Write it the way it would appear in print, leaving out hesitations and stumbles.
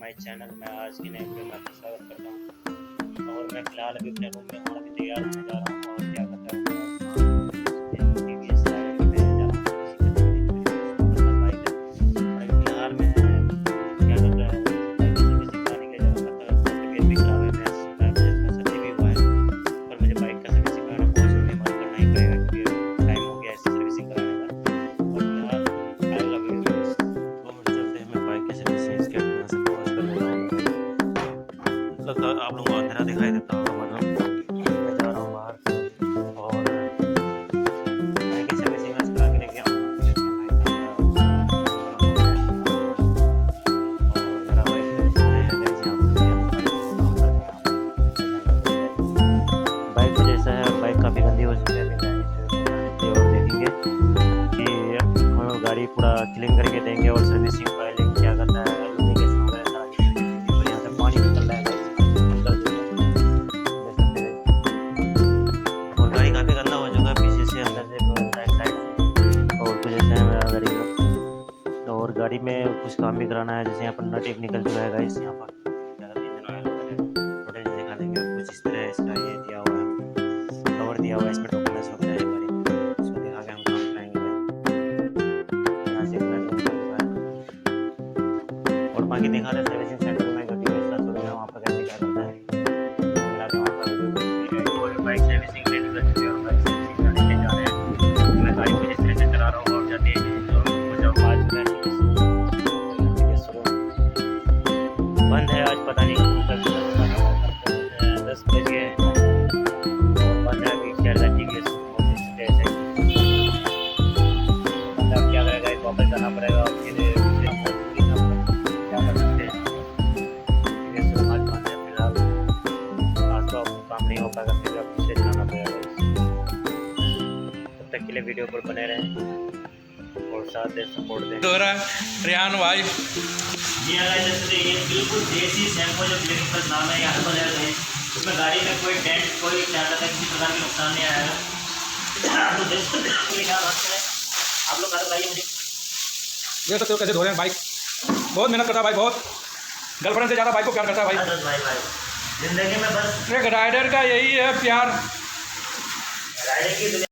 My channel में। आज की नई वीडियो में आपका स्वागत करता हूँ। और मैं फिलहाल अभी अपने रूम में हूँ, अभी तैयार होने जा रहा हूँ और क्या करता हूँ टीवीएस में जा रहा हूँ बाइक। फिलहाल मैं क्या कर रहा हूँ, बाइक की सर्विसिंग कराने के लिए जा रहा हूँ। तबीयत भी खराब है, मैं सर्दी भी हुआ है, पर मुझे बाइक का सर्विसिंग कराना बहुत ज़रूरी है, करना ही पड़ेगा क्योंकि टाइम हो गया है सर्विसिंग कराने का। और फिलहाल आई लव यू। चलते हैं, मैं बाइक की सर्विसिंग इसके अंदर से पहुँच कर ले रहा हूँ। लगता है आप लोगों को अंधेरा दिखाई देता होगा, मतलब मैं जा रहा हूँ बाहर और बाइक की सर्विसिंग आज करा के लेके आऊँगा। बाइक तो जैसा है, बाइक काफ़ी गंदी हो चुकी है। और देखेंगे कि हम गाड़ी पूरा क्लीन करके देंगे और सर्विसिंग फाइलिंग क्या करना है, लुब्रिकेशन वगैरह सारा चीज़ देखेंगे। और यहाँ से पानी निकल रहा है और गाड़ी काफ़ी गंदा हो चुका है, पीछे से अंदर से बैक साइड से। और कुछ ऐसा है मेरा गाड़ी का। और गाड़ी में कुछ काम भी कराना है, जैसे यहाँ पर नट एक निकल चुका है गाइस, यहाँ पर इंजन ऑयल वगैरह टोटल दिखा देंगे। और कुछ इस तरह इसका ये दिया हुआ है, कवर दिया हुआ है, इसमें डॉक्यूमेंट्स वगैरह है गाड़ी में, उसको दिखा के हम काम कराएंगे। यहाँ से नट निकल चुका है और बाकी दिखा रहे सर्विसिंग सेंटर में गाड़ी के साथ वगैरह वहाँ पर कैसे क्या करता है। बाइक सर्विसिंग के लिए निकल चुके हैं और बाइक सर्विसिंग कराने के जा रहे हैं। मैं गाड़ी को जिस तरह से चला रहा हूँ और जाते हैं तो जब आज बंद है, आज पता नहीं कब तक 10 बजे और बंद है अभी। क्या क्या करेगा, एक वापस जाना पड़ेगा और फिर क्या कर सकते हैं। आज बंद है फिलहाल, आज तो काम नहीं हो पाएगा, फिर अब पीछे जाना पड़ेगा। तब तक के लिए वीडियो पर बने रहें और साथ दे सपोर्ट दें। रियान भाई जी हाँ, जैसे ये बिल्कुल देसी शैम्पू जो क्लिनिक पर नाम है, यहाँ पर है, उसमें गाड़ी में कोई डेंट कोई क्या कहता है किसी प्रकार के नुकसान नहीं आएगा। तो देख सकते हैं क्या बात करें, आप लोग कर बताइए मुझे। देख सकते हो कैसे धो रहे हैं बाइक। बहुत मेहनत करता है भाई, बहुत गर्लफ्रेंड से ज़्यादा बाइक को प्यार करता है भाई। जिंदगी में बस एक राइडर का यही है प्यार। राइडर की